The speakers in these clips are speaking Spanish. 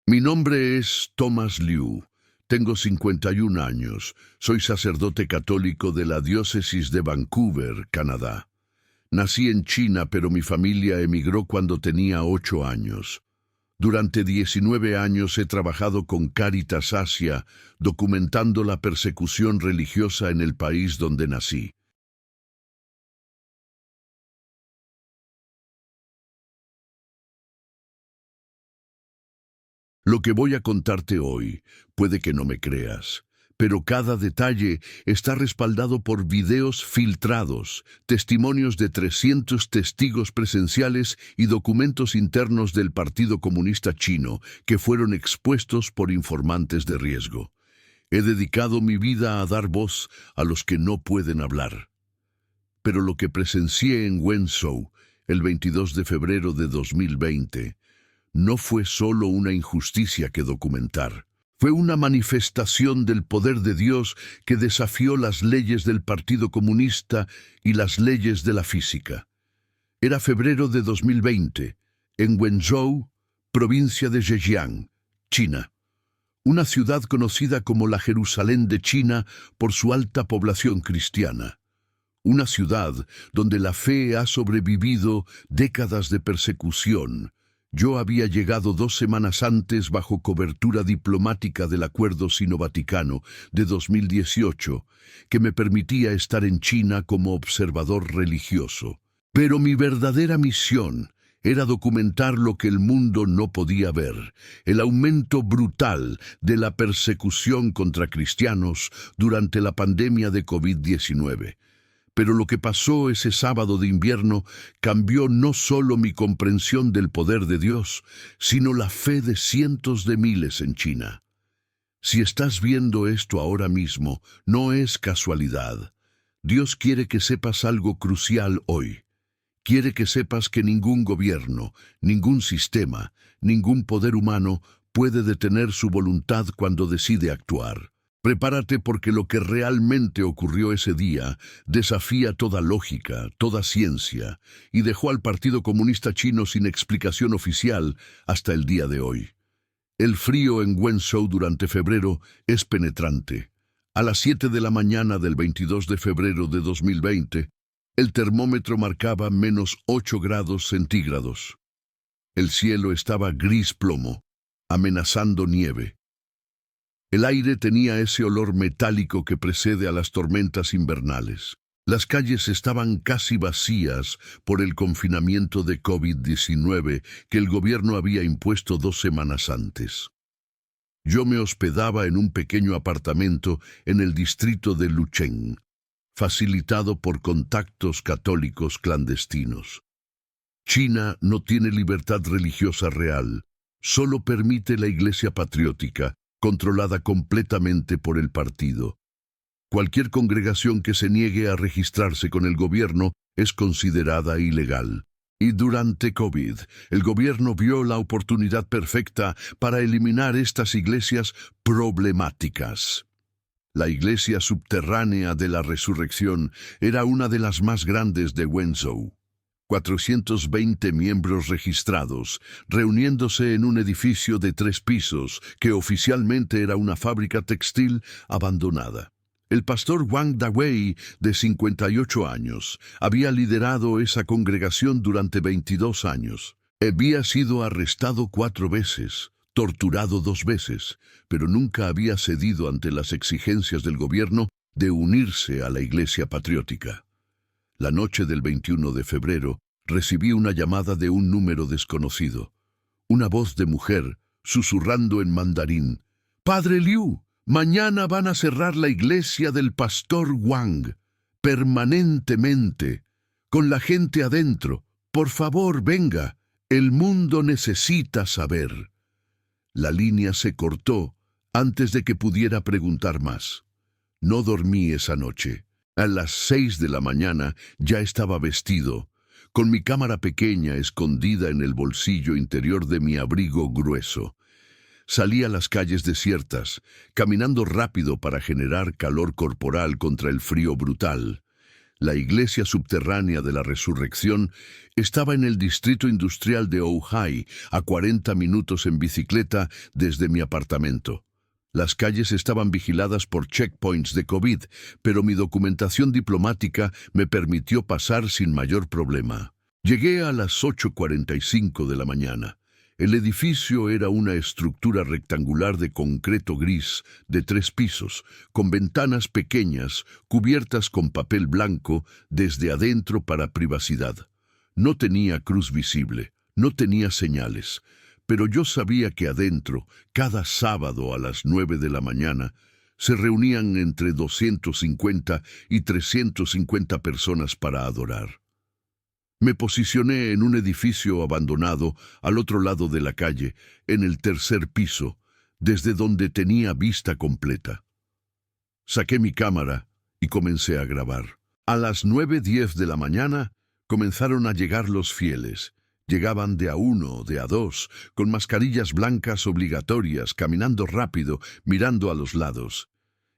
Mi nombre es Thomas Liu. Tengo 51 años. Soy sacerdote católico de la diócesis de Vancouver, Canadá. Nací en China, pero mi familia emigró cuando tenía 8 años. Durante 19 años he trabajado con Cáritas Asia, documentando la persecución religiosa en el país donde nací. Lo que voy a contarte hoy, puede que no me creas, pero cada detalle está respaldado por videos filtrados, testimonios de 300 testigos presenciales y documentos internos del Partido Comunista Chino que fueron expuestos por informantes de riesgo. He dedicado mi vida a dar voz a los que no pueden hablar. Pero lo que presencié en Wenzhou el 22 de febrero de 2020 no fue solo una injusticia que documentar. Fue una manifestación del poder de Dios que desafió las leyes del Partido Comunista y las leyes de la física. Era febrero de 2020, en Wenzhou, provincia de Zhejiang, China. Una ciudad conocida como la Jerusalén de China por su alta población cristiana. Una ciudad donde la fe ha sobrevivido décadas de persecución. Yo había llegado 2 semanas antes bajo cobertura diplomática del Acuerdo Sino-Vaticano de 2018, que me permitía estar en China como observador religioso. Pero mi verdadera misión era documentar lo que el mundo no podía ver, el aumento brutal de la persecución contra cristianos durante la pandemia de COVID-19. Pero lo que pasó ese sábado de invierno cambió no solo mi comprensión del poder de Dios, sino la fe de cientos de miles en China. Si estás viendo esto ahora mismo, no es casualidad. Dios quiere que sepas algo crucial hoy. Quiere que sepas que ningún gobierno, ningún sistema, ningún poder humano puede detener su voluntad cuando decide actuar. Prepárate porque lo que realmente ocurrió ese día desafía toda lógica, toda ciencia, y dejó al Partido Comunista Chino sin explicación oficial hasta el día de hoy. El frío en Wenzhou durante febrero es penetrante. A las 7 de la mañana del 22 de febrero de 2020, el termómetro marcaba -8 grados centígrados. El cielo estaba gris plomo, amenazando nieve. El aire tenía ese olor metálico que precede a las tormentas invernales. Las calles estaban casi vacías por el confinamiento de COVID-19 que el gobierno había impuesto 2 semanas antes. Yo me hospedaba en un pequeño apartamento en el distrito de Lucheng, facilitado por contactos católicos clandestinos. China no tiene libertad religiosa real, solo permite la Iglesia patriótica, controlada completamente por el partido. Cualquier congregación que se niegue a registrarse con el gobierno es considerada ilegal. Y durante COVID, el gobierno vio la oportunidad perfecta para eliminar estas iglesias problemáticas. La iglesia subterránea de la Resurrección era una de las más grandes de Wenzhou. 420 miembros registrados, reuniéndose en un edificio de 3 pisos, que oficialmente era una fábrica textil abandonada. El pastor Wang Dawei, de 58 años, había liderado esa congregación durante 22 años. Había sido arrestado 4 veces, torturado 2 veces, pero nunca había cedido ante las exigencias del gobierno de unirse a la Iglesia patriótica. La noche del 21 de febrero, recibí una llamada de un número desconocido. Una voz de mujer, susurrando en mandarín. «Padre Liu, mañana van a cerrar la iglesia del pastor Wang, permanentemente, con la gente adentro. Por favor, venga, el mundo necesita saber». La línea se cortó antes de que pudiera preguntar más. No dormí esa noche. A las 6 de la mañana ya estaba vestido, con mi cámara pequeña escondida en el bolsillo interior de mi abrigo grueso. Salí a las calles desiertas, caminando rápido para generar calor corporal contra el frío brutal. La iglesia subterránea de la Resurrección estaba en el distrito industrial de Ojai, a 40 minutos en bicicleta desde mi apartamento. Las calles estaban vigiladas por checkpoints de COVID, pero mi documentación diplomática me permitió pasar sin mayor problema. Llegué a las 8:45 de la mañana. El edificio era una estructura rectangular de concreto gris de 3 pisos, con ventanas pequeñas cubiertas con papel blanco desde adentro para privacidad. No tenía cruz visible, no tenía señales, pero yo sabía que adentro, cada sábado a las 9 de la mañana, se reunían entre 250 y 350 personas para adorar. Me posicioné en un edificio abandonado al otro lado de la calle, en el tercer piso, desde donde tenía vista completa. Saqué mi cámara y comencé a grabar. A las 9:10 de la mañana comenzaron a llegar los fieles. Llegaban de a uno, de a dos, con mascarillas blancas obligatorias, caminando rápido, mirando a los lados.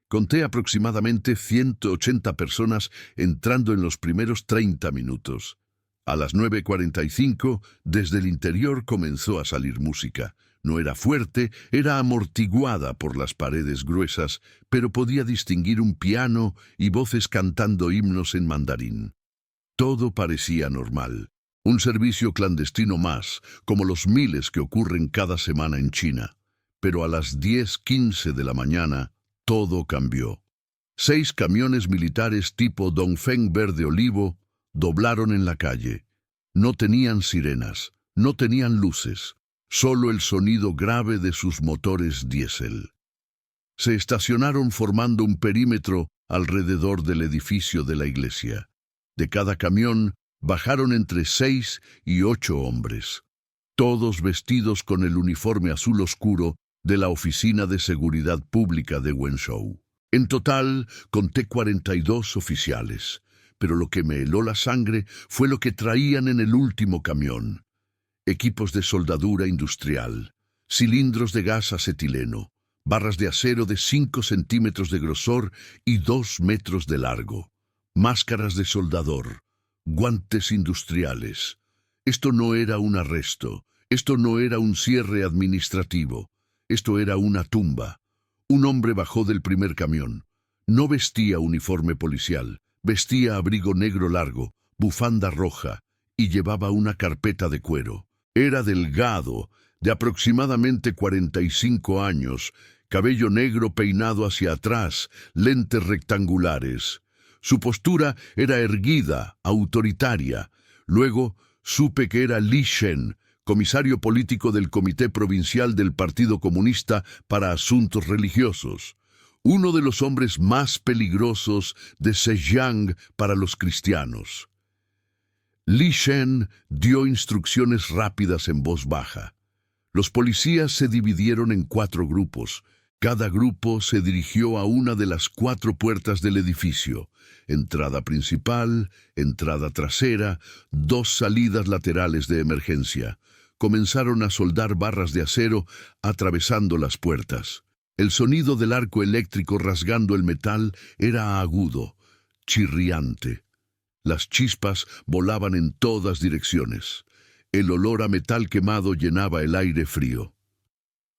Conté aproximadamente 180 personas entrando en los primeros 30 minutos. A las 9:45, desde el interior comenzó a salir música. No era fuerte, era amortiguada por las paredes gruesas, pero podía distinguir un piano y voces cantando himnos en mandarín. Todo parecía normal. Un servicio clandestino más, como los miles que ocurren cada semana en China. Pero a las 10:15 de la mañana, todo cambió. 6 camiones militares tipo Dongfeng verde olivo doblaron en la calle. No tenían sirenas, no tenían luces, solo el sonido grave de sus motores diésel. Se estacionaron formando un perímetro alrededor del edificio de la iglesia. De cada camión bajaron entre 6 y 8 hombres, todos vestidos con el uniforme azul oscuro de la Oficina de Seguridad Pública de Wenzhou. En total, conté 42 oficiales. Pero lo que me heló la sangre fue lo que traían en el último camión. Equipos de soldadura industrial, cilindros de gas acetileno, barras de acero de 5 centímetros de grosor y 2 metros de largo, máscaras de soldador, guantes industriales. Esto no era un arresto, esto no era un cierre administrativo, esto era una tumba. Un hombre bajó del primer camión. No vestía uniforme policial. Vestía abrigo negro largo, bufanda roja, y llevaba una carpeta de cuero. Era delgado, de aproximadamente 45 años, cabello negro peinado hacia atrás, lentes rectangulares. Su postura era erguida, autoritaria. Luego supe que era Li Shen, comisario político del Comité Provincial del Partido Comunista para Asuntos Religiosos. Uno de los hombres más peligrosos de Zhejiang para los cristianos. Li Shen dio instrucciones rápidas en voz baja. Los policías se dividieron en 4 grupos. Cada grupo se dirigió a una de las 4 puertas del edificio. Entrada principal, entrada trasera, 2 salidas laterales de emergencia. Comenzaron a soldar barras de acero atravesando las puertas. El sonido del arco eléctrico rasgando el metal era agudo, chirriante. Las chispas volaban en todas direcciones. El olor a metal quemado llenaba el aire frío.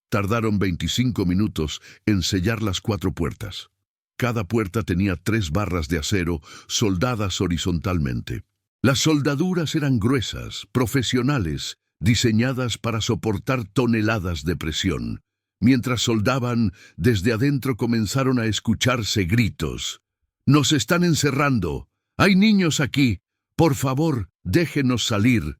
Tardaron 25 minutos en sellar las 4 puertas. Cada puerta tenía 3 barras de acero soldadas horizontalmente. Las soldaduras eran gruesas, profesionales, diseñadas para soportar toneladas de presión. Mientras soldaban, desde adentro comenzaron a escucharse gritos. «¡Nos están encerrando! ¡Hay niños aquí! ¡Por favor, déjenos salir!».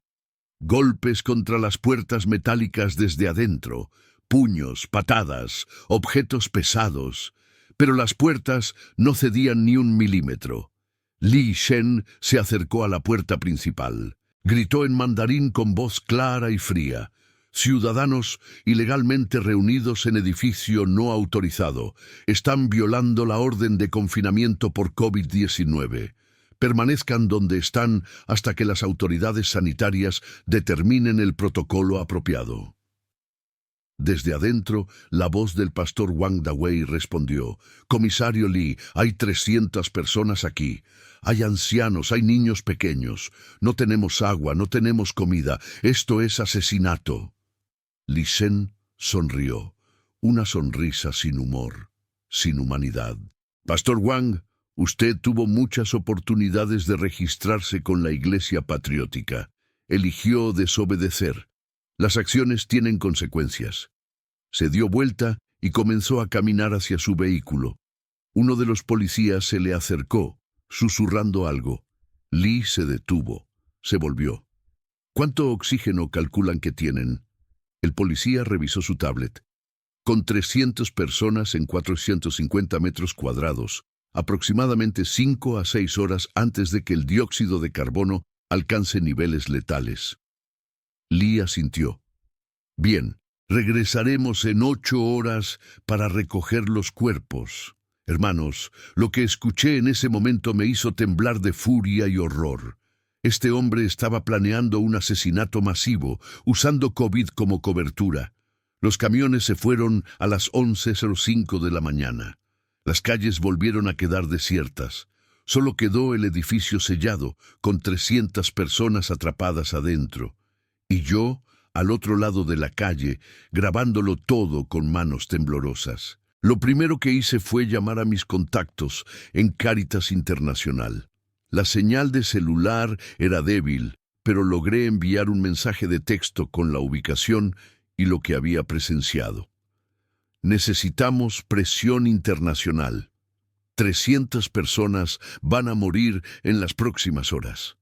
Golpes contra las puertas metálicas desde adentro, puños, patadas, objetos pesados. Pero las puertas no cedían ni un milímetro. Li Shen se acercó a la puerta principal. Gritó en mandarín con voz clara y fría. «Ciudadanos ilegalmente reunidos en edificio no autorizado están violando la orden de confinamiento por COVID-19. Permanezcan donde están hasta que las autoridades sanitarias determinen el protocolo apropiado». Desde adentro, la voz del pastor Wang Dawei respondió: «Comisario Lee, hay 300 personas aquí. Hay ancianos, hay niños pequeños. No tenemos agua, no tenemos comida. Esto es asesinato». Li Shen sonrió, una sonrisa sin humor, sin humanidad. «Pastor Wang, usted tuvo muchas oportunidades de registrarse con la Iglesia Patriótica. Eligió desobedecer. Las acciones tienen consecuencias». Se dio vuelta y comenzó a caminar hacia su vehículo. Uno de los policías se le acercó, susurrando algo. Lee se detuvo, se volvió. «¿Cuánto oxígeno calculan que tienen?» El policía revisó su tablet. «Con 300 personas en 450 metros cuadrados, aproximadamente 5 a 6 horas antes de que el dióxido de carbono alcance niveles letales». Lee asintió. «Bien, regresaremos en 8 horas para recoger los cuerpos». Hermanos, lo que escuché en ese momento me hizo temblar de furia y horror. Este hombre estaba planeando un asesinato masivo, usando COVID como cobertura. Los camiones se fueron a las 11:05 de la mañana. Las calles volvieron a quedar desiertas. Solo quedó el edificio sellado, con 300 personas atrapadas adentro. Y yo, al otro lado de la calle, grabándolo todo con manos temblorosas. Lo primero que hice fue llamar a mis contactos en Cáritas Internacional. La señal de celular era débil, pero logré enviar un mensaje de texto con la ubicación y lo que había presenciado. «Necesitamos presión internacional. 300 personas van a morir en las próximas horas».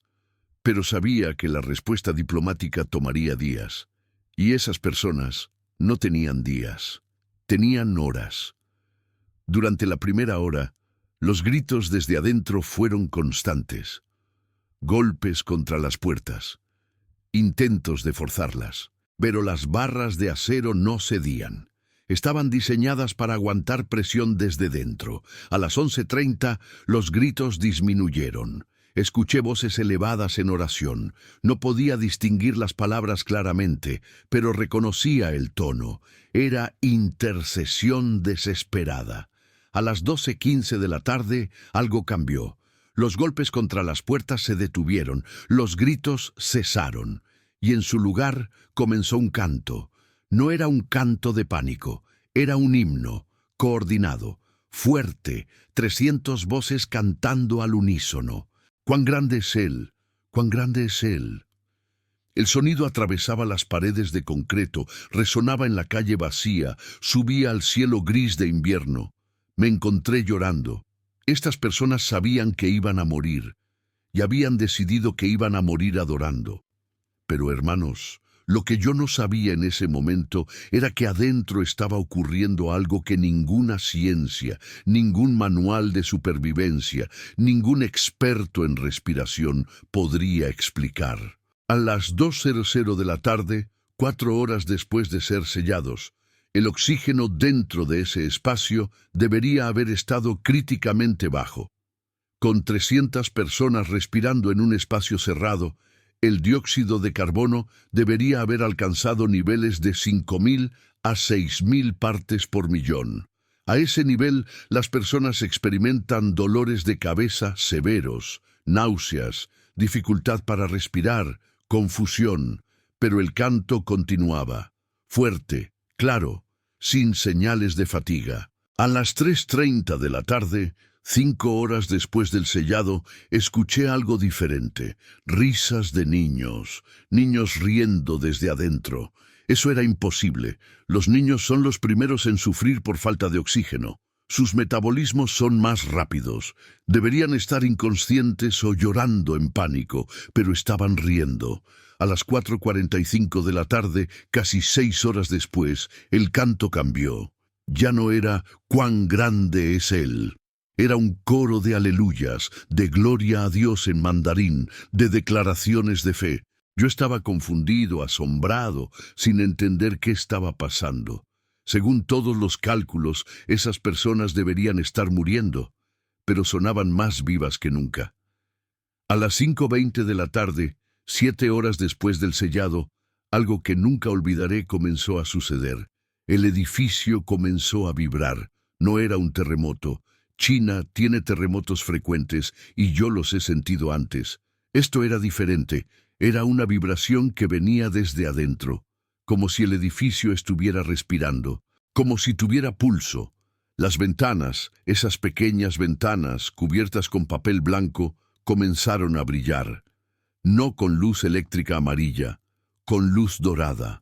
Pero sabía que la respuesta diplomática tomaría días. Y esas personas no tenían días, tenían horas. Durante la primera hora, los gritos desde adentro fueron constantes. Golpes contra las puertas, intentos de forzarlas, pero las barras de acero no cedían. Estaban diseñadas para aguantar presión desde dentro. A las 11:30 los gritos disminuyeron. Escuché voces elevadas en oración. No podía distinguir las palabras claramente, pero reconocía el tono. Era intercesión desesperada. A las 12:15 de la tarde, algo cambió. Los golpes contra las puertas se detuvieron, los gritos cesaron, y en su lugar comenzó un canto. No era un canto de pánico, era un himno, coordinado, fuerte, 300 voces cantando al unísono. «¡Cuán grande es Él! ¡Cuán grande es Él!». El sonido atravesaba las paredes de concreto, resonaba en la calle vacía, subía al cielo gris de invierno. Me encontré llorando. Estas personas sabían que iban a morir, y habían decidido que iban a morir adorando. Pero, hermanos, lo que yo no sabía en ese momento era que adentro estaba ocurriendo algo que ninguna ciencia, ningún manual de supervivencia, ningún experto en respiración podría explicar. A las 2:00 de la tarde, 4 horas después de ser sellados, el oxígeno dentro de ese espacio debería haber estado críticamente bajo. Con 300 personas respirando en un espacio cerrado, el dióxido de carbono debería haber alcanzado niveles de 5.000 a 6.000 partes por millón. A ese nivel, las personas experimentan dolores de cabeza severos, náuseas, dificultad para respirar, confusión, pero el canto continuaba, fuerte, claro, sin señales de fatiga. A las 3:30 de la tarde, 5 horas después del sellado, escuché algo diferente. Risas de niños, niños riendo desde adentro. Eso era imposible. Los niños son los primeros en sufrir por falta de oxígeno. Sus metabolismos son más rápidos. Deberían estar inconscientes o llorando en pánico, pero estaban riendo. A las 4:45 de la tarde, casi 6 horas después, el canto cambió. Ya no era «cuán grande es Él». Era un coro de aleluyas, de gloria a Dios en mandarín, de declaraciones de fe. Yo estaba confundido, asombrado, sin entender qué estaba pasando. Según todos los cálculos, esas personas deberían estar muriendo, pero sonaban más vivas que nunca. A las 5:20 de la tarde, 7 horas después del sellado, algo que nunca olvidaré comenzó a suceder. El edificio comenzó a vibrar. No era un terremoto. China tiene terremotos frecuentes y yo los he sentido antes. Esto era diferente. Era una vibración que venía desde adentro, como si el edificio estuviera respirando, como si tuviera pulso. Las ventanas, esas pequeñas ventanas cubiertas con papel blanco, comenzaron a brillar. No con luz eléctrica amarilla, con luz dorada.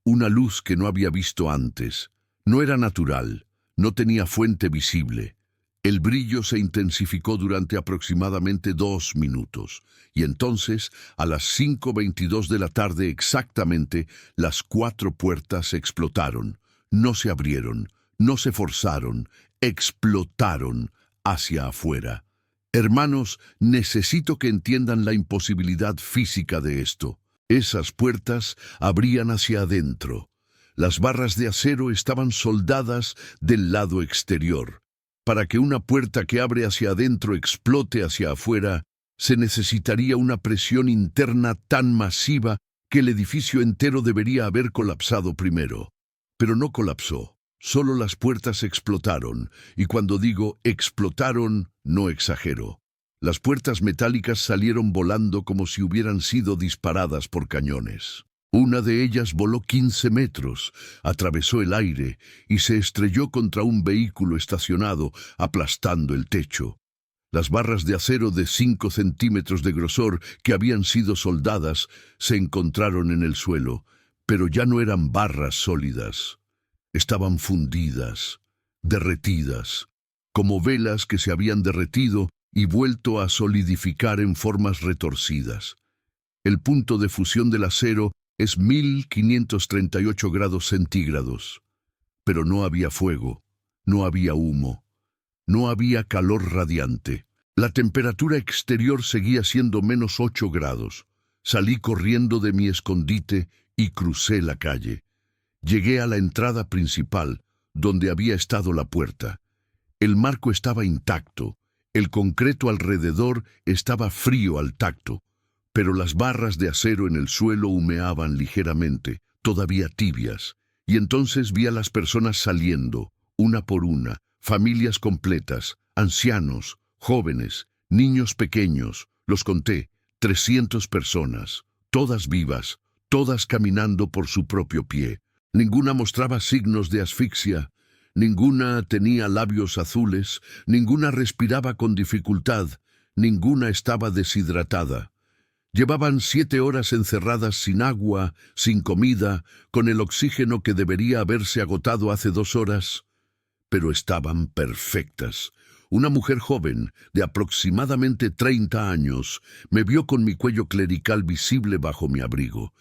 Una luz que no había visto antes. No era natural, no tenía fuente visible. El brillo se intensificó durante aproximadamente 2 minutos, y entonces, a las 5:22 de la tarde exactamente, las 4 puertas explotaron. No se abrieron, no se forzaron, explotaron hacia afuera. Hermanos, necesito que entiendan la imposibilidad física de esto. Esas puertas abrían hacia adentro. Las barras de acero estaban soldadas del lado exterior. Para que una puerta que abre hacia adentro explote hacia afuera, se necesitaría una presión interna tan masiva que el edificio entero debería haber colapsado primero. Pero no colapsó, solo las puertas explotaron, y cuando digo explotaron, no exagero. Las puertas metálicas salieron volando como si hubieran sido disparadas por cañones. Una de ellas voló 15 metros, atravesó el aire y se estrelló contra un vehículo estacionado, aplastando el techo. Las barras de acero de 5 centímetros de grosor que habían sido soldadas se encontraron en el suelo, pero ya no eran barras sólidas. Estaban fundidas, derretidas, como velas que se habían derretido y vuelto a solidificar en formas retorcidas. El punto de fusión del acero es 1538 grados centígrados. Pero no había fuego, no había humo, no había calor radiante. La temperatura exterior seguía siendo -8 grados. Salí corriendo de mi escondite y crucé la calle. Llegué a la entrada principal, donde había estado la puerta. El marco estaba intacto, el concreto alrededor estaba frío al tacto, pero las barras de acero en el suelo humeaban ligeramente, todavía tibias, y entonces vi a las personas saliendo, una por una, familias completas, ancianos, jóvenes, niños pequeños, los conté, 300 personas, todas vivas, todas caminando por su propio pie. Ninguna mostraba signos de asfixia, ninguna tenía labios azules, ninguna respiraba con dificultad, ninguna estaba deshidratada. Llevaban 7 horas encerradas sin agua, sin comida, con el oxígeno que debería haberse agotado hace 2 horas, pero estaban perfectas. Una mujer joven, de aproximadamente 30 años, me vio con mi cuello clerical visible bajo mi abrigo.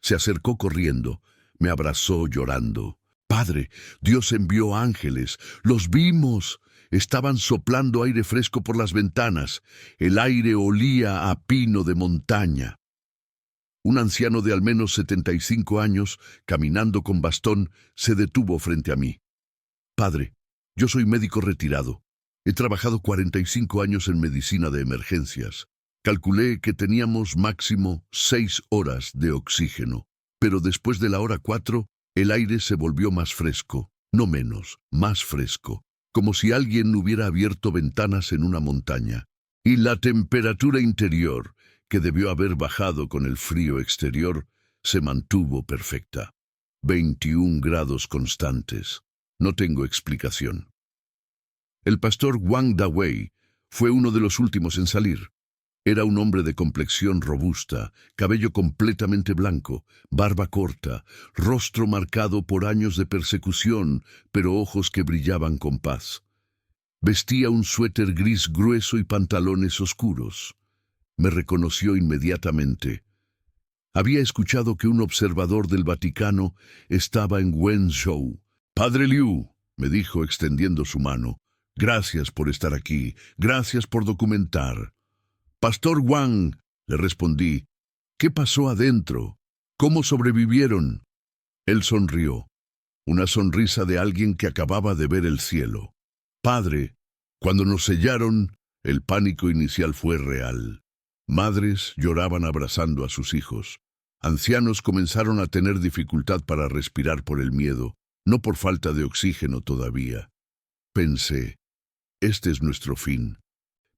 Se acercó corriendo, me abrazó llorando. «Padre, Dios envió ángeles, los vimos». Estaban soplando aire fresco por las ventanas. El aire olía a pino de montaña. Un anciano de al menos 75 años, caminando con bastón, se detuvo frente a mí. «Padre, yo soy médico retirado. He trabajado 45 años en medicina de emergencias. Calculé que teníamos máximo 6 horas de oxígeno. Pero después de la hora 4, el aire se volvió más fresco, no menos, más fresco, como si alguien hubiera abierto ventanas en una montaña. Y la temperatura interior, que debió haber bajado con el frío exterior, se mantuvo perfecta. 21 grados constantes. No tengo explicación. El pastor Wang Dawei fue uno de los últimos en salir. Era un hombre de complexión robusta, cabello completamente blanco, barba corta, rostro marcado por años de persecución, pero ojos que brillaban con paz. Vestía un suéter gris grueso y pantalones oscuros. Me reconoció inmediatamente. Había escuchado que un observador del Vaticano estaba en Wenzhou. «Padre Liu», me dijo extendiendo su mano, «gracias por estar aquí, gracias por documentar». «Pastor Wang», le respondí, «¿qué pasó adentro? ¿Cómo sobrevivieron?» Él sonrió, una sonrisa de alguien que acababa de ver el cielo. «Padre, cuando nos sellaron, el pánico inicial fue real. Madres lloraban abrazando a sus hijos. Ancianos comenzaron a tener dificultad para respirar por el miedo. no por falta de oxígeno todavía. Pensé, este es nuestro fin.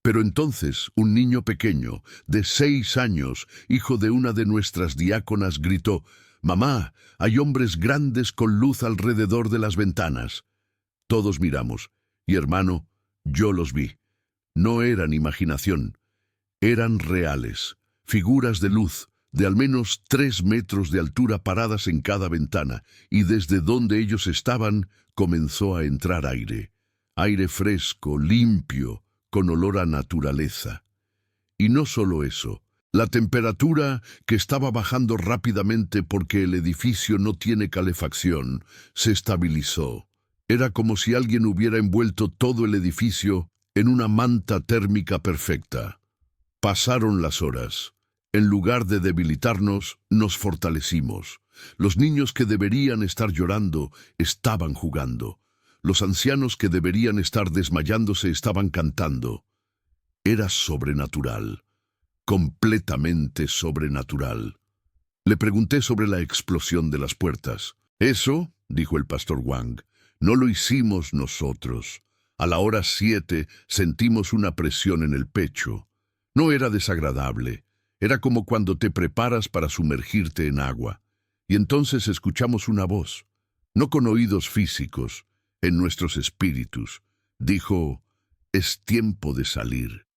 Pero entonces un niño pequeño, de 6 años, hijo de una de nuestras diáconas, gritó: «Mamá, hay hombres grandes con luz alrededor de las ventanas». Todos miramos, y hermano, yo los vi. No eran imaginación, eran reales, figuras de luz, de al menos 3 metros de altura paradas en cada ventana, y desde donde ellos estaban comenzó a entrar aire. Aire fresco, limpio, con olor a naturaleza. Y no solo eso, la temperatura, que estaba bajando rápidamente porque el edificio no tiene calefacción, se estabilizó. Era como si alguien hubiera envuelto todo el edificio en una manta térmica perfecta. Pasaron las horas. En lugar de debilitarnos, nos fortalecimos. Los niños que deberían estar llorando estaban jugando. Los ancianos que deberían estar desmayándose estaban cantando. Era sobrenatural, completamente sobrenatural. Le pregunté sobre la explosión de las puertas. «Eso», dijo el pastor Wang, «no lo hicimos nosotros. A la hora 7 sentimos una presión en el pecho. No era desagradable. Era como cuando te preparas para sumergirte en agua. Y entonces escuchamos una voz, no con oídos físicos, en nuestros espíritus. Dijo: «Es tiempo de salir».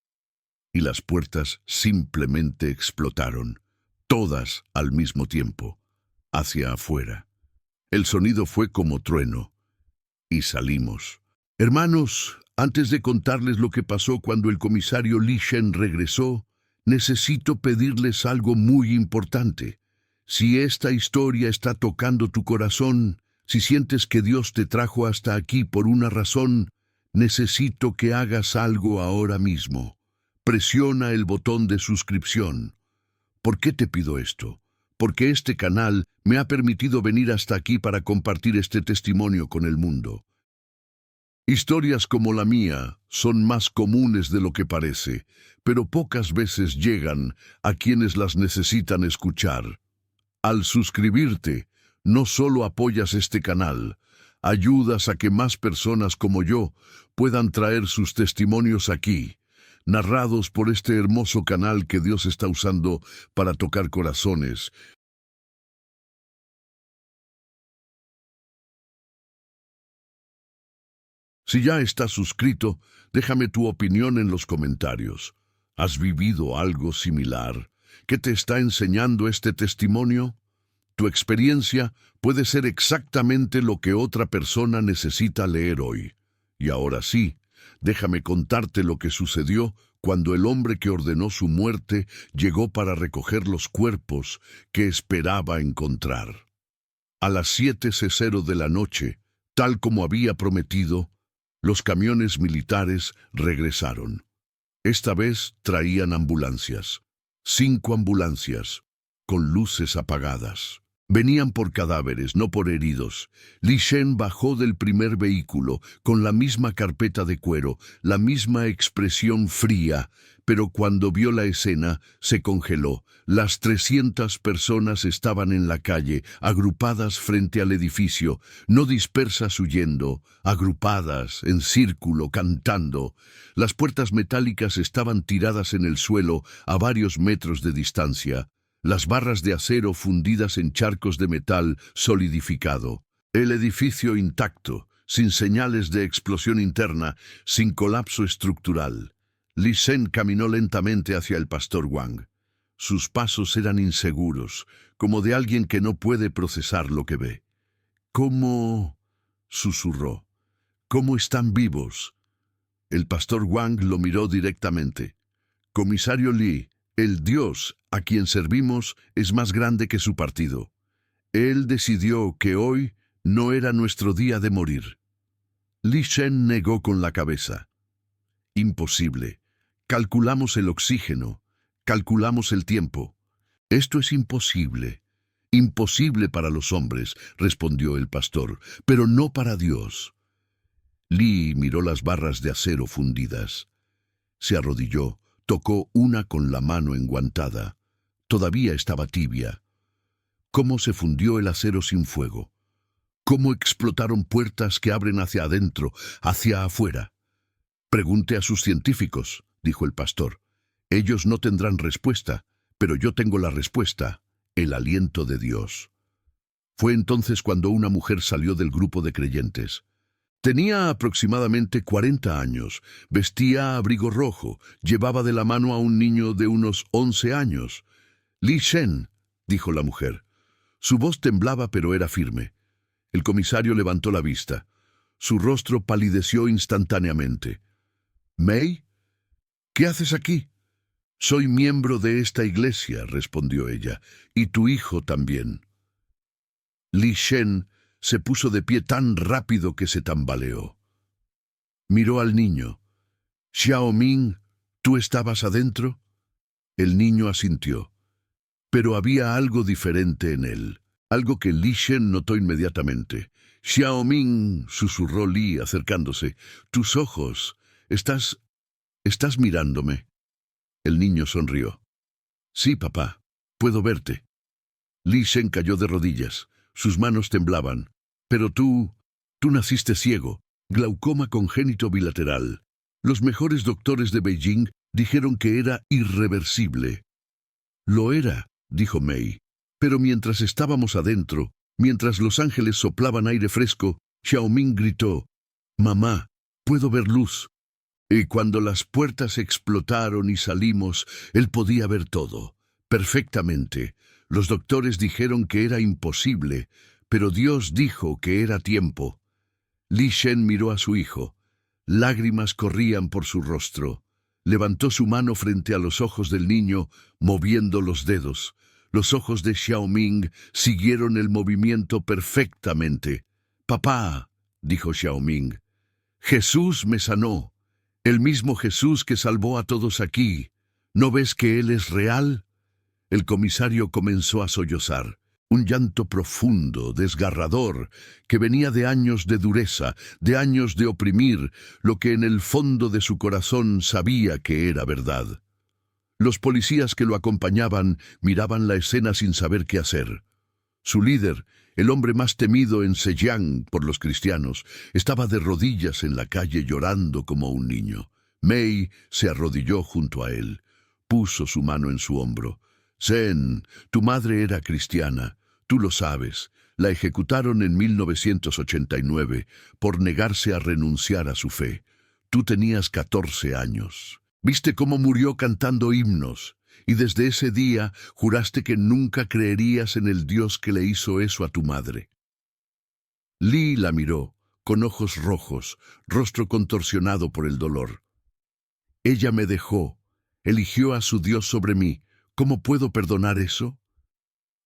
Y las puertas simplemente explotaron, todas al mismo tiempo, hacia afuera. El sonido fue como trueno, y salimos. Hermanos, antes de contarles lo que pasó cuando el comisario Li Shen regresó, necesito pedirles algo muy importante. Si esta historia está tocando tu corazón, si sientes que Dios te trajo hasta aquí por una razón, necesito que hagas algo ahora mismo. Presiona el botón de suscripción. ¿Por qué te pido esto? Porque este canal me ha permitido venir hasta aquí para compartir este testimonio con el mundo. Historias como la mía son más comunes de lo que parece, pero pocas veces llegan a quienes las necesitan escuchar. Al suscribirte, no solo apoyas este canal, ayudas a que más personas como yo puedan traer sus testimonios aquí, narrados por este hermoso canal que Dios está usando para tocar corazones. Si ya estás suscrito, déjame tu opinión en los comentarios. ¿Has vivido algo similar? ¿Qué te está enseñando este testimonio? Tu experiencia puede ser exactamente lo que otra persona necesita leer hoy. Y ahora sí, déjame contarte lo que sucedió cuando el hombre que ordenó su muerte llegó para recoger los cuerpos que esperaba encontrar. A las 7:00 de la noche, tal como había prometido, los camiones militares regresaron. Esta vez traían ambulancias. 5 ambulancias, con luces apagadas. Venían por cadáveres, no por heridos. Li Shen bajó del primer vehículo con la misma carpeta de cuero, la misma expresión fría, pero cuando vio la escena, se congeló. Las 300 personas estaban en la calle, agrupadas frente al edificio, no dispersas huyendo, agrupadas, en círculo, cantando. Las puertas metálicas estaban tiradas en el suelo a varios metros de distancia. Las barras de acero fundidas en charcos de metal solidificado. El edificio intacto, sin señales de explosión interna, sin colapso estructural. Li Shen caminó lentamente hacia el pastor Wang. Sus pasos eran inseguros, como de alguien que no puede procesar lo que ve. «¿Cómo?», susurró. «¿Cómo están vivos?». El pastor Wang lo miró directamente. «Comisario Li, el Dios a quien servimos es más grande que su partido. Él decidió que hoy no era nuestro día de morir». Li Shen negó con la cabeza. «Imposible. Calculamos el oxígeno, calculamos el tiempo. Esto es imposible. Imposible para los hombres», respondió el pastor, «pero no para Dios». Li miró las barras de acero fundidas. Se arrodilló, tocó una con la mano enguantada. Todavía estaba tibia. ¿Cómo se fundió el acero sin fuego? ¿Cómo explotaron puertas que abren hacia adentro, hacia afuera? Pregunte a sus científicos, dijo el pastor. Ellos no tendrán respuesta, pero yo tengo la respuesta, el aliento de Dios. Fue entonces cuando una mujer salió del grupo de creyentes. Tenía aproximadamente 40 años, vestía abrigo rojo, llevaba de la mano a un niño de unos 11 años. Li Shen, dijo la mujer. Su voz temblaba pero era firme. El comisario levantó la vista. Su rostro palideció instantáneamente. «¿May? ¿Qué haces aquí?» «Soy miembro de esta iglesia», respondió ella, «y tu hijo también». Li Shen se puso de pie tan rápido que se tambaleó. Miró al niño. «Xiaoming, ¿tú estabas adentro?» El niño asintió. Pero había algo diferente en él, algo que Li Shen notó inmediatamente. «Xiaoming», susurró Li acercándose, «tus ojos, estás mirándome». El niño sonrió. «Sí, papá, puedo verte». Li Shen cayó de rodillas. Sus manos temblaban. «Pero tú naciste ciego, glaucoma congénito bilateral. Los mejores doctores de Beijing dijeron que era irreversible». «Lo era», dijo May. «Pero mientras estábamos adentro, mientras los ángeles soplaban aire fresco, Xiaoming gritó, «Mamá, puedo ver luz». Y cuando las puertas explotaron y salimos, él podía ver todo, perfectamente. Los doctores dijeron que era imposible, pero Dios dijo que era tiempo». Li Shen miró a su hijo. Lágrimas corrían por su rostro. Levantó su mano frente a los ojos del niño, moviendo los dedos. Los ojos de Xiaoming siguieron el movimiento perfectamente. «Papá», dijo Xiaoming, «Jesús me sanó. El mismo Jesús que salvó a todos aquí. ¿No ves que Él es real?» El comisario comenzó a sollozar. Un llanto profundo, desgarrador, que venía de años de dureza, de años de oprimir, lo que en el fondo de su corazón sabía que era verdad. Los policías que lo acompañaban miraban la escena sin saber qué hacer. Su líder, el hombre más temido en Zhejiang por los cristianos, estaba de rodillas en la calle llorando como un niño. May se arrodilló junto a él. Puso su mano en su hombro. «Zen, tu madre era cristiana, tú lo sabes. La ejecutaron en 1989 por negarse a renunciar a su fe. Tú tenías 14 años. Viste cómo murió cantando himnos, y desde ese día juraste que nunca creerías en el Dios que le hizo eso a tu madre». Li la miró, con ojos rojos, rostro contorsionado por el dolor. «Ella me dejó, eligió a su Dios sobre mí. ¿Cómo puedo perdonar eso?»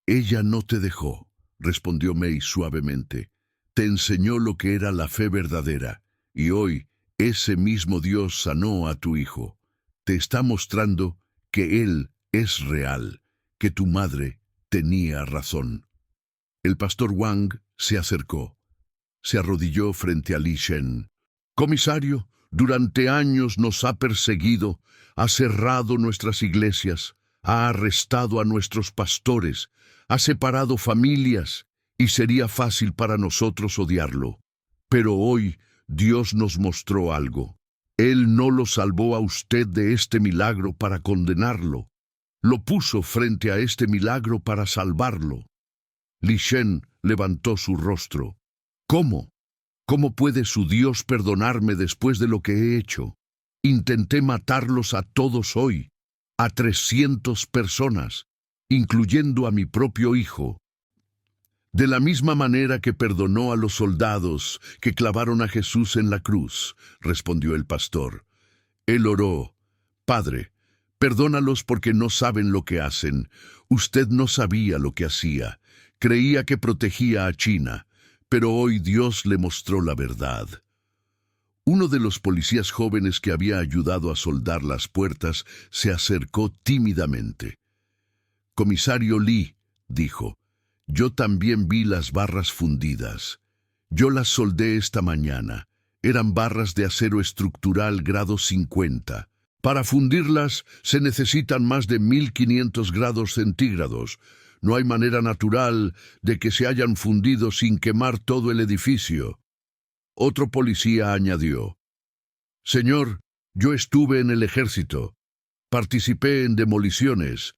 «Ella no te dejó», respondió May suavemente. «Te enseñó lo que era la fe verdadera, y hoy ese mismo Dios sanó a tu hijo. Te está mostrando que Él es real, que tu madre tenía razón». El pastor Wang se acercó. Se arrodilló frente a Li Shen. «Comisario, durante años nos ha perseguido, ha cerrado nuestras iglesias, ha arrestado a nuestros pastores, ha separado familias, y sería fácil para nosotros odiarlo. Pero hoy Dios nos mostró algo. Él no lo salvó a usted de este milagro para condenarlo. Lo puso frente a este milagro para salvarlo». Li Shen levantó su rostro. «¿Cómo? ¿Cómo puede su Dios perdonarme después de lo que he hecho? Intenté matarlos a todos hoy, a 300 personas, incluyendo a mi propio hijo. De la misma manera que perdonó a los soldados que clavaron a Jesús en la cruz», respondió el pastor. Él oró: «Padre, perdónalos porque no saben lo que hacen. Usted no sabía lo que hacía. Creía que protegía a China, pero hoy Dios le mostró la verdad». Uno de los policías jóvenes que había ayudado a soldar las puertas se acercó tímidamente. «Comisario Li», dijo, «yo también vi las barras fundidas. Yo las soldé esta mañana. Eran barras de acero estructural grado 50. Para fundirlas se necesitan más de 1500 grados centígrados. No hay manera natural de que se hayan fundido sin quemar todo el edificio. Otro policía añadió: Señor, yo estuve en el ejército. Participé en demoliciones.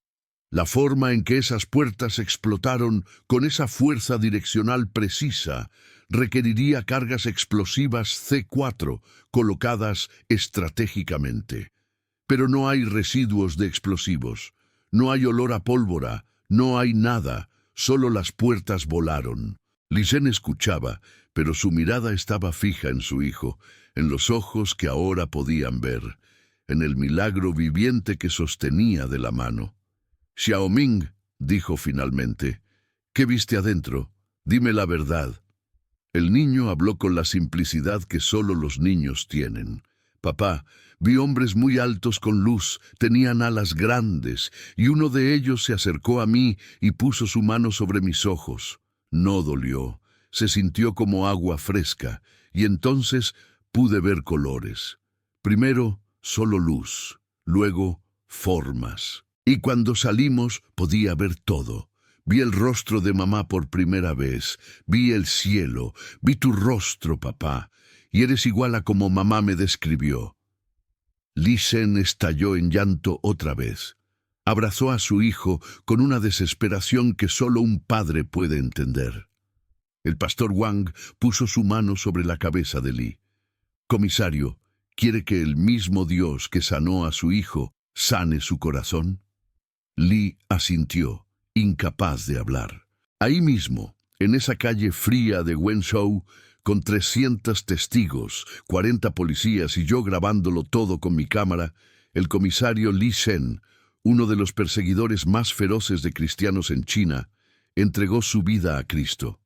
La forma en que esas puertas explotaron con esa fuerza direccional precisa requeriría cargas explosivas C4 colocadas estratégicamente. Pero no hay residuos de explosivos, no hay olor a pólvora, no hay nada, solo las puertas volaron. Licen escuchaba, pero su mirada estaba fija en su hijo, en los ojos que ahora podían ver, en el milagro viviente que sostenía de la mano. Xiaoming, dijo finalmente, ¿qué viste adentro? Dime la verdad. El niño habló con la simplicidad que solo los niños tienen. Papá, vi hombres muy altos con luz, tenían alas grandes, y uno de ellos se acercó a mí y puso su mano sobre mis ojos. No dolió, se sintió como agua fresca, y entonces pude ver colores. Primero, solo luz, luego, formas. Y cuando salimos, podía ver todo. Vi el rostro de mamá por primera vez, vi el cielo, vi tu rostro, papá, y eres igual a como mamá me describió. Li Shen estalló en llanto otra vez. Abrazó a su hijo con una desesperación que solo un padre puede entender. El pastor Wang puso su mano sobre la cabeza de Li. Comisario, ¿quiere que el mismo Dios que sanó a su hijo sane su corazón? Li asintió, incapaz de hablar. Ahí mismo, en esa calle fría de Wenzhou, con 300 testigos, 40 policías y yo grabándolo todo con mi cámara, el comisario Li Shen, uno de los perseguidores más feroces de cristianos en China, entregó su vida a Cristo.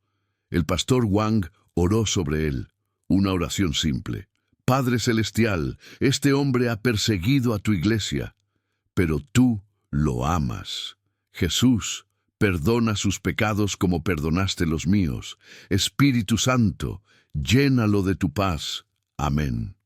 El pastor Wang oró sobre él, una oración simple. Padre Celestial, este hombre ha perseguido a tu iglesia, pero tú lo amas. Jesús, perdona sus pecados como perdonaste los míos. Espíritu Santo, llénalo de tu paz. Amén.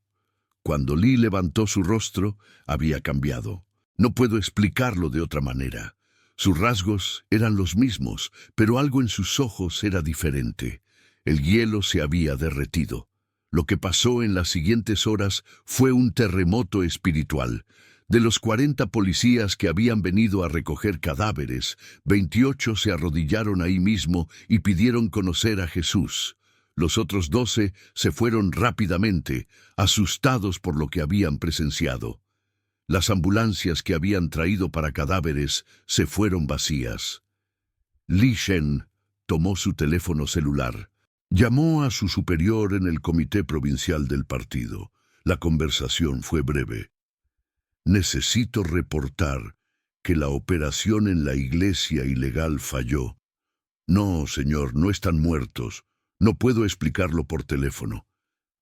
Cuando Li levantó su rostro, había cambiado. No puedo explicarlo de otra manera. Sus rasgos eran los mismos, pero algo en sus ojos era diferente. El hielo se había derretido. Lo que pasó en las siguientes horas fue un terremoto espiritual. De los 40 policías que habían venido a recoger cadáveres, 28 se arrodillaron ahí mismo y pidieron conocer a Jesús. Los otros 12 se fueron rápidamente, asustados por lo que habían presenciado. Las ambulancias que habían traído para cadáveres se fueron vacías. Li Shen tomó su teléfono celular. Llamó a su superior en el comité provincial del partido. La conversación fue breve. Necesito reportar que la operación en la iglesia ilegal falló. No, señor, no están muertos. No puedo explicarlo por teléfono.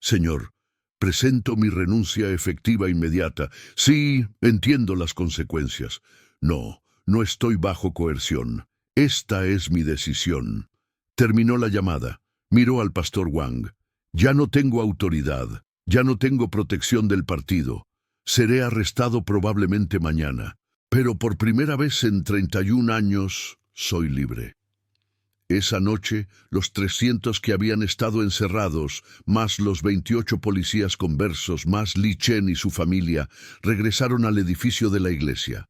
Señor, presento mi renuncia efectiva inmediata. Sí, entiendo las consecuencias. No, no estoy bajo coerción. Esta es mi decisión. Terminó la llamada. Miró al pastor Wang. Ya no tengo autoridad. Ya no tengo protección del partido. Seré arrestado probablemente mañana, pero por primera vez en 31 años soy libre. Esa noche, los 300 que habían estado encerrados, más los 28 policías conversos, más Li Shen y su familia, regresaron al edificio de la iglesia.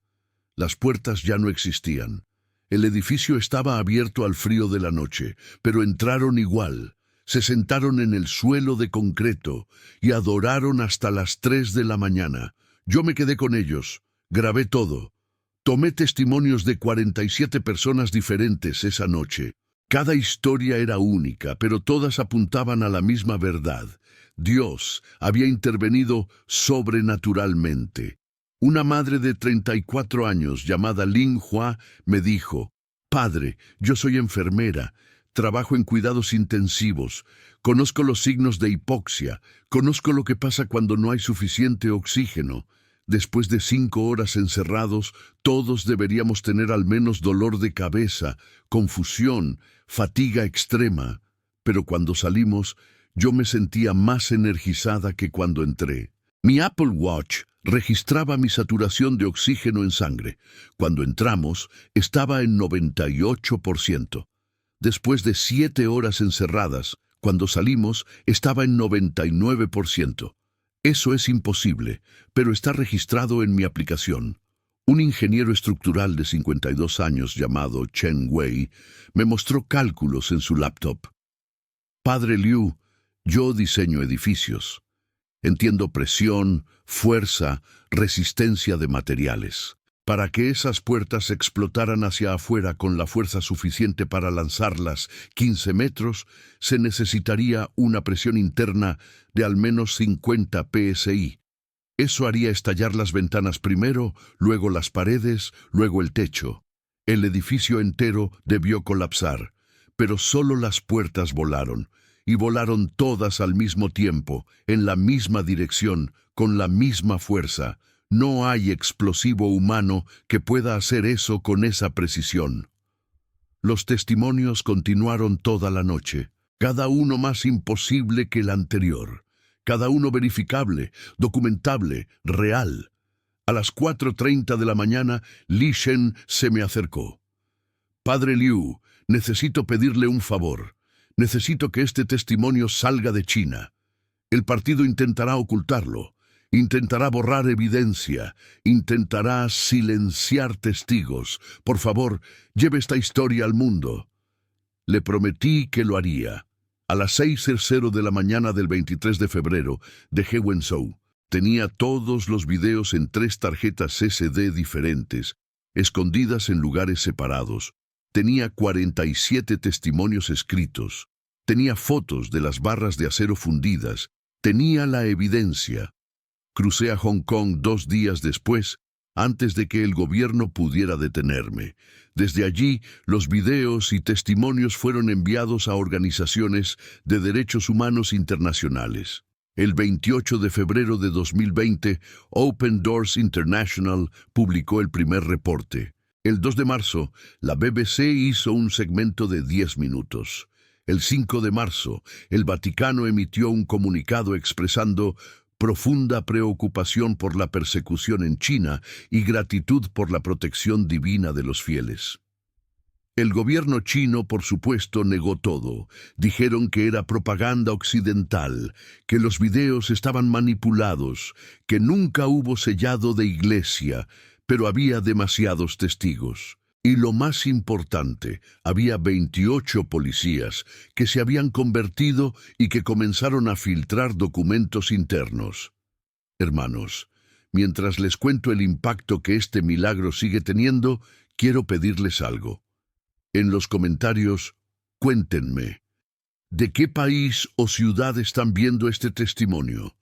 Las puertas ya no existían. El edificio estaba abierto al frío de la noche, pero entraron igual. Se sentaron en el suelo de concreto y adoraron hasta las 3 de la mañana. Yo me quedé con ellos, grabé todo. Tomé testimonios de 47 personas diferentes esa noche. Cada historia era única, pero todas apuntaban a la misma verdad. Dios había intervenido sobrenaturalmente. Una madre de 34 años llamada Lin Hua me dijo: «Padre, yo soy enfermera. Trabajo en cuidados intensivos, conozco los signos de hipoxia, conozco lo que pasa cuando no hay suficiente oxígeno. Después de 5 horas encerrados, todos deberíamos tener al menos dolor de cabeza, confusión, fatiga extrema. Pero cuando salimos, yo me sentía más energizada que cuando entré. Mi Apple Watch registraba mi saturación de oxígeno en sangre. Cuando entramos, estaba en 98%. Después de 7 horas encerradas, cuando salimos, estaba en 99%. Eso es imposible, pero está registrado en mi aplicación. Un ingeniero estructural de 52 años llamado Chen Wei me mostró cálculos en su laptop. Padre Liu, yo diseño edificios. Entiendo presión, fuerza, resistencia de materiales. Para que esas puertas explotaran hacia afuera con la fuerza suficiente para lanzarlas 15 metros, se necesitaría una presión interna de al menos 50 psi. Eso haría estallar las ventanas primero, luego las paredes, luego el techo. El edificio entero debió colapsar, pero solo las puertas volaron, y volaron todas al mismo tiempo, en la misma dirección, con la misma fuerza. No hay explosivo humano que pueda hacer eso con esa precisión. Los testimonios continuaron toda la noche, cada uno más imposible que el anterior, cada uno verificable, documentable, real. A las 4:30 de la mañana, Li Shen se me acercó. Padre Liu, necesito pedirle un favor. Necesito que este testimonio salga de China. El partido intentará ocultarlo, intentará borrar evidencia, intentará silenciar testigos. Por favor, lleve esta historia al mundo. Le prometí que lo haría. A las 6:00 de la mañana del 23 de febrero, dejé Wenzhou. Tenía todos los videos en 3 tarjetas SD diferentes, escondidas en lugares separados. Tenía 47 testimonios escritos. Tenía fotos de las barras de acero fundidas. Tenía la evidencia. Crucé a Hong Kong 2 días después, antes de que el gobierno pudiera detenerme. Desde allí, los videos y testimonios fueron enviados a organizaciones de derechos humanos internacionales. El 28 de febrero de 2020, Open Doors International publicó el primer reporte. El 2 de marzo, la BBC hizo un segmento de 10 minutos. El 5 de marzo, el Vaticano emitió un comunicado expresando profunda preocupación por la persecución en China y gratitud por la protección divina de los fieles. El gobierno chino, por supuesto, negó todo. Dijeron que era propaganda occidental, que los videos estaban manipulados, que nunca hubo sellado de iglesia, pero había demasiados testigos. Y lo más importante, había 28 policías que se habían convertido y que comenzaron a filtrar documentos internos. Hermanos, mientras les cuento el impacto que este milagro sigue teniendo, quiero pedirles algo. En los comentarios, cuéntenme, ¿de qué país o ciudad están viendo este testimonio?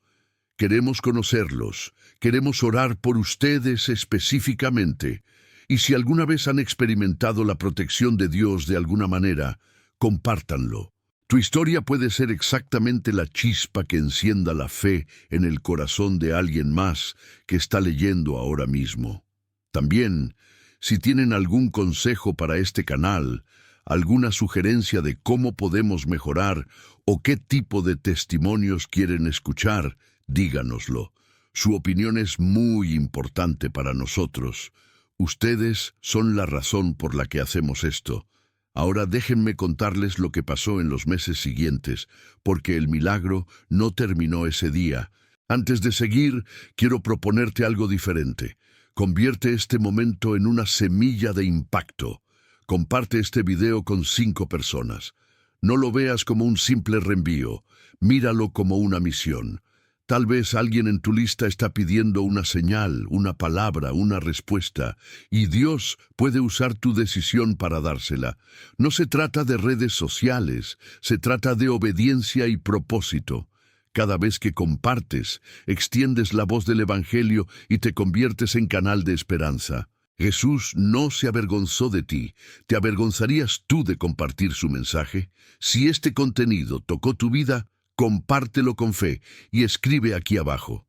Queremos conocerlos, queremos orar por ustedes específicamente. Y si alguna vez han experimentado la protección de Dios de alguna manera, compártanlo. Tu historia puede ser exactamente la chispa que encienda la fe en el corazón de alguien más que está leyendo ahora mismo. También, si tienen algún consejo para este canal, alguna sugerencia de cómo podemos mejorar o qué tipo de testimonios quieren escuchar, díganoslo. Su opinión es muy importante para nosotros. Ustedes son la razón por la que hacemos esto. Ahora déjenme contarles lo que pasó en los meses siguientes, porque el milagro no terminó ese día. Antes de seguir, quiero proponerte algo diferente. Convierte este momento en una semilla de impacto. Comparte este video con 5 personas. No lo veas como un simple reenvío. Míralo como una misión. Tal vez alguien en tu lista está pidiendo una señal, una palabra, una respuesta, y Dios puede usar tu decisión para dársela. No se trata de redes sociales, se trata de obediencia y propósito. Cada vez que compartes, extiendes la voz del Evangelio y te conviertes en canal de esperanza. Jesús no se avergonzó de ti. ¿Te avergonzarías tú de compartir su mensaje? Si este contenido tocó tu vida, compártelo con fe y escribe aquí abajo.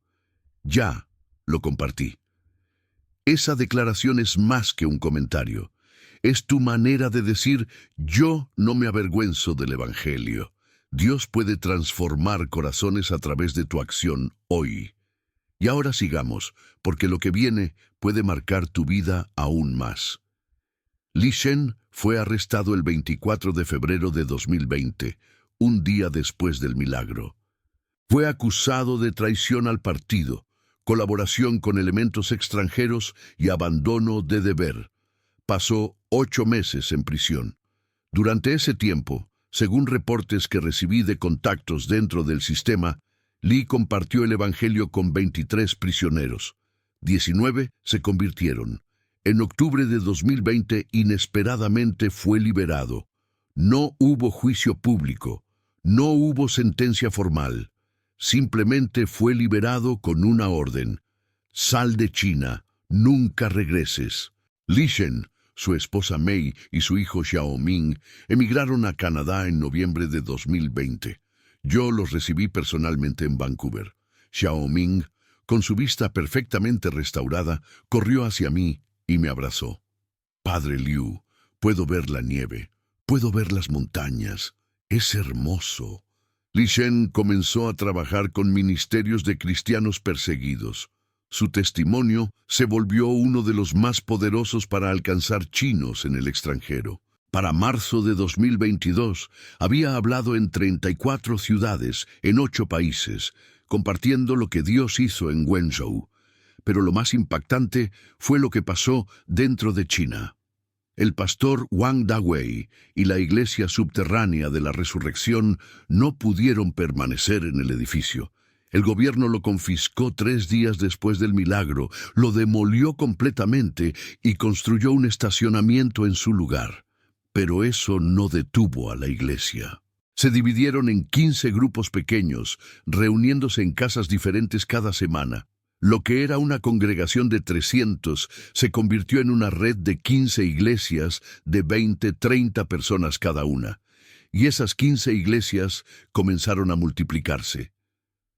Ya lo compartí. Esa declaración es más que un comentario. Es tu manera de decir, yo no me avergüenzo del Evangelio. Dios puede transformar corazones a través de tu acción hoy. Y ahora sigamos, porque lo que viene puede marcar tu vida aún más. Li Shen fue arrestado el 24 de febrero de 2020, un día después del milagro. Fue acusado de traición al partido, colaboración con elementos extranjeros y abandono de deber. Pasó 8 meses en prisión. Durante ese tiempo, según reportes que recibí de contactos dentro del sistema, Li compartió el Evangelio con 23 prisioneros. 19 se convirtieron. En octubre de 2020, inesperadamente fue liberado. No hubo juicio público. No hubo sentencia formal. Simplemente fue liberado con una orden. Sal de China. Nunca regreses. Li Shen, su esposa Mei y su hijo Xiaoming emigraron a Canadá en noviembre de 2020. Yo los recibí personalmente en Vancouver. Xiaoming, con su vista perfectamente restaurada, corrió hacia mí y me abrazó. Padre Liu, puedo ver la nieve, puedo ver las montañas. Es hermoso. Li Shen comenzó a trabajar con ministerios de cristianos perseguidos. Su testimonio se volvió uno de los más poderosos para alcanzar chinos en el extranjero. Para marzo de 2022, había hablado en 34 ciudades, en 8 países, compartiendo lo que Dios hizo en Wenzhou. Pero lo más impactante fue lo que pasó dentro de China. El pastor Wang Dawei y la iglesia subterránea de la resurrección no pudieron permanecer en el edificio. El gobierno lo confiscó 3 días después del milagro, lo demolió completamente y construyó un estacionamiento en su lugar. Pero eso no detuvo a la iglesia. Se dividieron en 15 grupos pequeños, reuniéndose en casas diferentes cada semana. Lo que era una congregación de 300 se convirtió en una red de 15 iglesias de 20-30 personas cada una. Y esas 15 iglesias comenzaron a multiplicarse.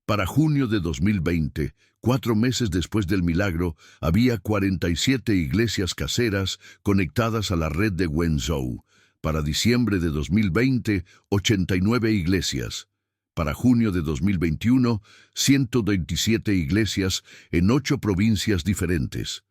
Para junio de 2020, 4 meses después del milagro, había 47 iglesias caseras conectadas a la red de Wenzhou. Para diciembre de 2020, 89 iglesias. Para junio de 2021, 127 iglesias en 8 provincias diferentes.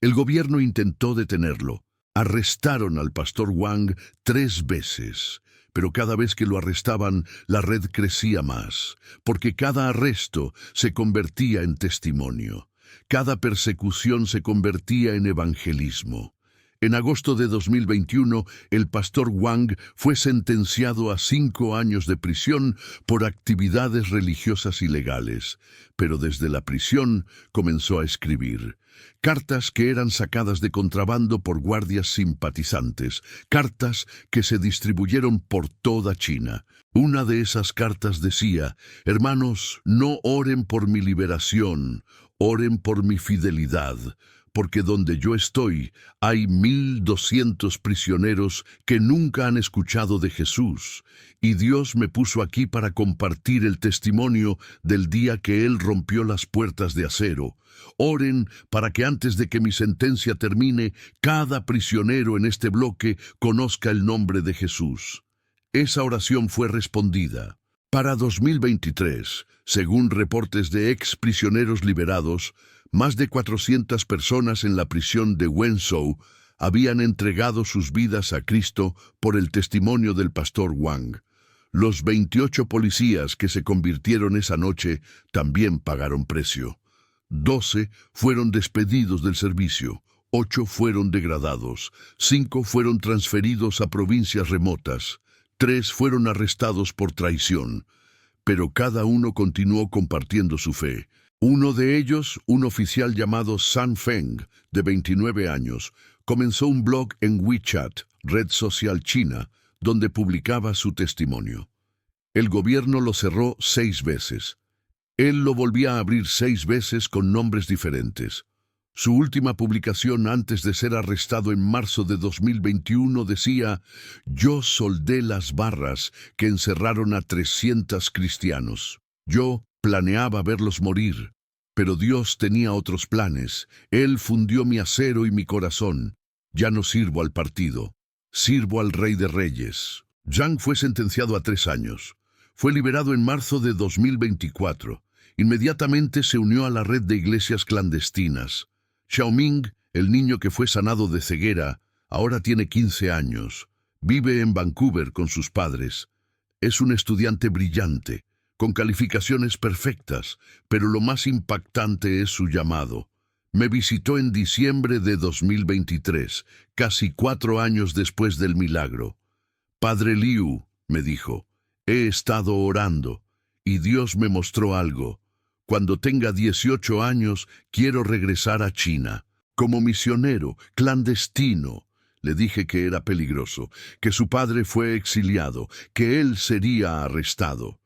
El gobierno intentó detenerlo. Arrestaron al pastor Wang 3 veces. Pero cada vez que lo arrestaban, la red crecía más, porque cada arresto se convertía en testimonio. Cada persecución se convertía en evangelismo. En agosto de 2021, el pastor Wang fue sentenciado a 5 años de prisión por actividades religiosas ilegales, pero desde la prisión comenzó a escribir. Cartas que eran sacadas de contrabando por guardias simpatizantes, cartas que se distribuyeron por toda China. Una de esas cartas decía: «Hermanos, no oren por mi liberación, oren por mi fidelidad». Porque donde yo estoy hay 1,200 prisioneros que nunca han escuchado de Jesús, y Dios me puso aquí para compartir el testimonio del día que Él rompió las puertas de acero. Oren para que antes de que mi sentencia termine, cada prisionero en este bloque conozca el nombre de Jesús. Esa oración fue respondida. Para 2023, según reportes de ex prisioneros liberados, más de 400 personas en la prisión de Wenzhou habían entregado sus vidas a Cristo por el testimonio del pastor Wang. Los 28 policías que se convirtieron esa noche también pagaron precio. 12 fueron despedidos del servicio, 8 fueron degradados, 5 fueron transferidos a provincias remotas, 3 fueron arrestados por traición, pero cada uno continuó compartiendo su fe. Uno de ellos, un oficial llamado San Feng, de 29 años, comenzó un blog en WeChat, red social china, donde publicaba su testimonio. El gobierno lo cerró 6 veces. Él lo volvía a abrir 6 veces con nombres diferentes. Su última publicación antes de ser arrestado en marzo de 2021 decía: «Yo soldé las barras que encerraron a 300 cristianos. Yo planeaba verlos morir, pero Dios tenía otros planes. Él fundió mi acero y mi corazón. Ya no sirvo al partido, sirvo al Rey de Reyes». Zhang fue sentenciado a 3 años. Fue liberado en marzo de 2024. Inmediatamente se unió a la red de iglesias clandestinas. Xiaoming, el niño que fue sanado de ceguera, ahora tiene 15 años. Vive en Vancouver con sus padres. Es un estudiante brillante, con calificaciones perfectas, pero lo más impactante es su llamado. Me visitó en diciembre de 2023, casi 4 años después del milagro. Padre Liu, me dijo, he estado orando, y Dios me mostró algo. Cuando tenga 18 años, quiero regresar a China, como misionero, clandestino. Le dije que era peligroso, que su padre fue exiliado, que él sería arrestado.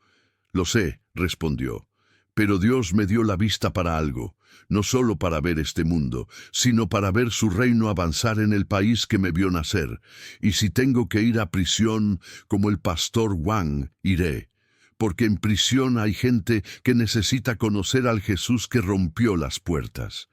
Lo sé, respondió, pero Dios me dio la vista para algo, no solo para ver este mundo, sino para ver su reino avanzar en el país que me vio nacer. Y si tengo que ir a prisión, como el pastor Wang, iré. Porque en prisión hay gente que necesita conocer al Jesús que rompió las puertas.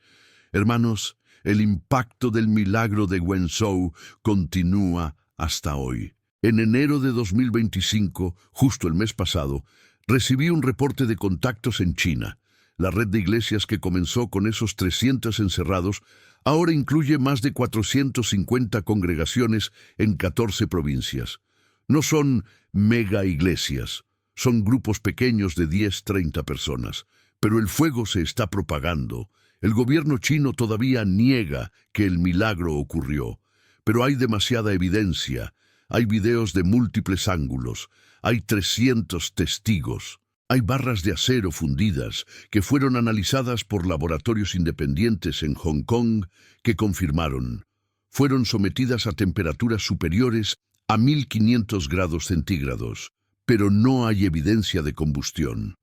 Hermanos, el impacto del milagro de Wenzhou continúa hasta hoy. En enero de 2025, justo el mes pasado, recibí un reporte de contactos en China. La red de iglesias que comenzó con esos 300 encerrados ahora incluye más de 450 congregaciones en 14 provincias. No son mega iglesias, son grupos pequeños de 10-30 personas, pero el fuego se está propagando. El gobierno chino todavía niega que el milagro ocurrió, pero hay demasiada evidencia. Hay videos de múltiples ángulos, hay 300 testigos, hay barras de acero fundidas que fueron analizadas por laboratorios independientes en Hong Kong que confirmaron. Fueron sometidas a temperaturas superiores a 1500 grados centígrados, pero no hay evidencia de combustión.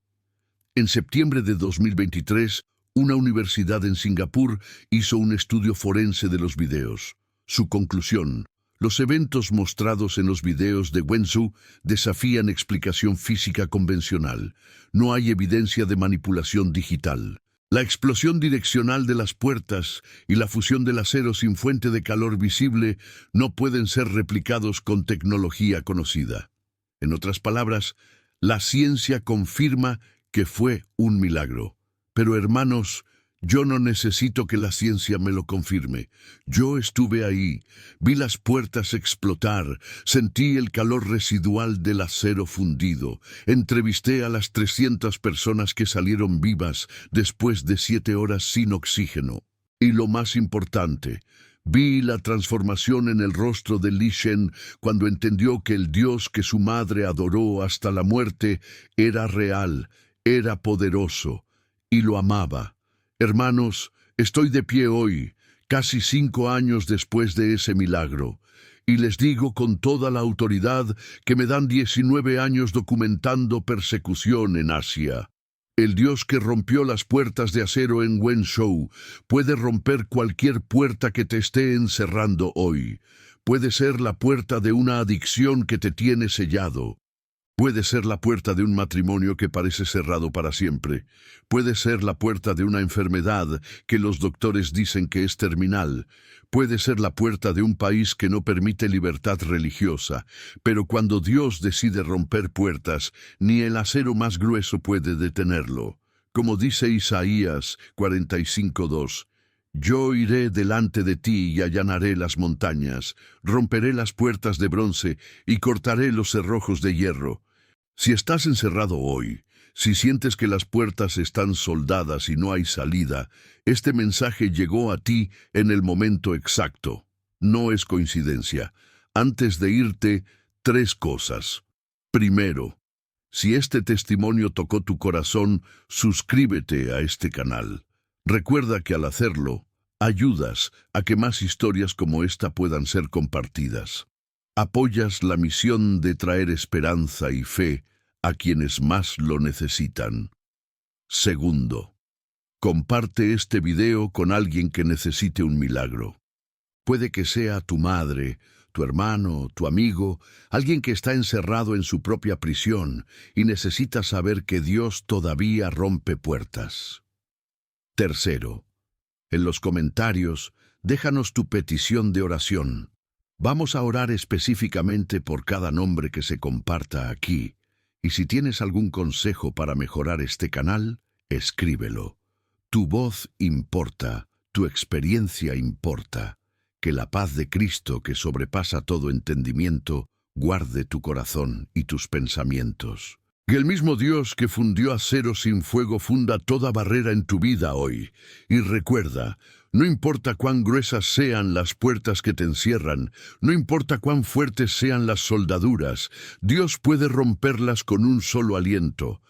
En septiembre de 2023, una universidad en Singapur hizo un estudio forense de los videos. Su conclusión: los eventos mostrados en los videos de Wenzhou desafían explicación física convencional. No hay evidencia de manipulación digital. La explosión direccional de las puertas y la fusión del acero sin fuente de calor visible no pueden ser replicados con tecnología conocida. En otras palabras, la ciencia confirma que fue un milagro. Pero hermanos, yo no necesito que la ciencia me lo confirme. Yo estuve ahí, vi las puertas explotar, sentí el calor residual del acero fundido, entrevisté a las 300 personas que salieron vivas después de 7 horas sin oxígeno. Y lo más importante, vi la transformación en el rostro de Li Shen cuando entendió que el Dios que su madre adoró hasta la muerte era real, era poderoso, y lo amaba. Hermanos, estoy de pie hoy, casi 5 años después de ese milagro, y les digo con toda la autoridad que me dan 19 años documentando persecución en Asia. El Dios que rompió las puertas de acero en Wenzhou puede romper cualquier puerta que te esté encerrando hoy. Puede ser la puerta de una adicción que te tiene sellado. Puede ser la puerta de un matrimonio que parece cerrado para siempre. Puede ser la puerta de una enfermedad que los doctores dicen que es terminal. Puede ser la puerta de un país que no permite libertad religiosa. Pero cuando Dios decide romper puertas, ni el acero más grueso puede detenerlo. Como dice Isaías 45:2, yo iré delante de ti y allanaré las montañas, romperé las puertas de bronce y cortaré los cerrojos de hierro. Si estás encerrado hoy, si sientes que las puertas están soldadas y no hay salida, este mensaje llegó a ti en el momento exacto. No es coincidencia. Antes de irte, 3 cosas. Primero, si este testimonio tocó tu corazón, suscríbete a este canal. Recuerda que al hacerlo, ayudas a que más historias como esta puedan ser compartidas. Apoyas la misión de traer esperanza y fe a quienes más lo necesitan. Segundo, comparte este video con alguien que necesite un milagro. Puede que sea tu madre, tu hermano, tu amigo, alguien que está encerrado en su propia prisión y necesita saber que Dios todavía rompe puertas. Tercero, en los comentarios, déjanos tu petición de oración. Vamos a orar específicamente por cada nombre que se comparta aquí. Y si tienes algún consejo para mejorar este canal, Escríbelo. Tu voz importa, tu experiencia importa. Que la paz de Cristo, que sobrepasa todo entendimiento, guarde tu corazón y tus pensamientos. Que el mismo Dios que fundió acero sin fuego funda toda barrera en tu vida hoy. Y recuerda, no importa cuán gruesas sean las puertas que te encierran, no importa cuán fuertes sean las soldaduras, Dios puede romperlas con un solo aliento.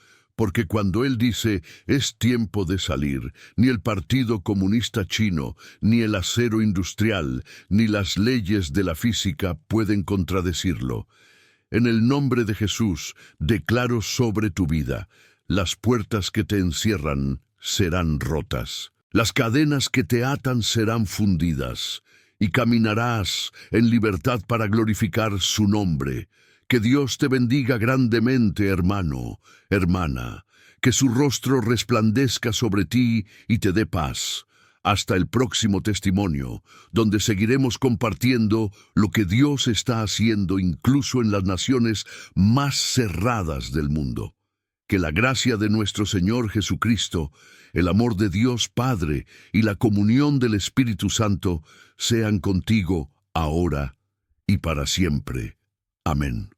Porque cuando Él dice, es tiempo de salir, ni el Partido Comunista Chino, ni el acero industrial, ni las leyes de la física pueden contradecirlo. En el nombre de Jesús, declaro sobre tu vida, las puertas que te encierran serán rotas, las cadenas que te atan serán fundidas, y caminarás en libertad para glorificar su nombre. Que Dios te bendiga grandemente, hermano, hermana, que su rostro resplandezca sobre ti y te dé paz. Hasta el próximo testimonio, donde seguiremos compartiendo lo que Dios está haciendo incluso en las naciones más cerradas del mundo. Que la gracia de nuestro Señor Jesucristo, el amor de Dios Padre y la comunión del Espíritu Santo sean contigo ahora y para siempre. Amén.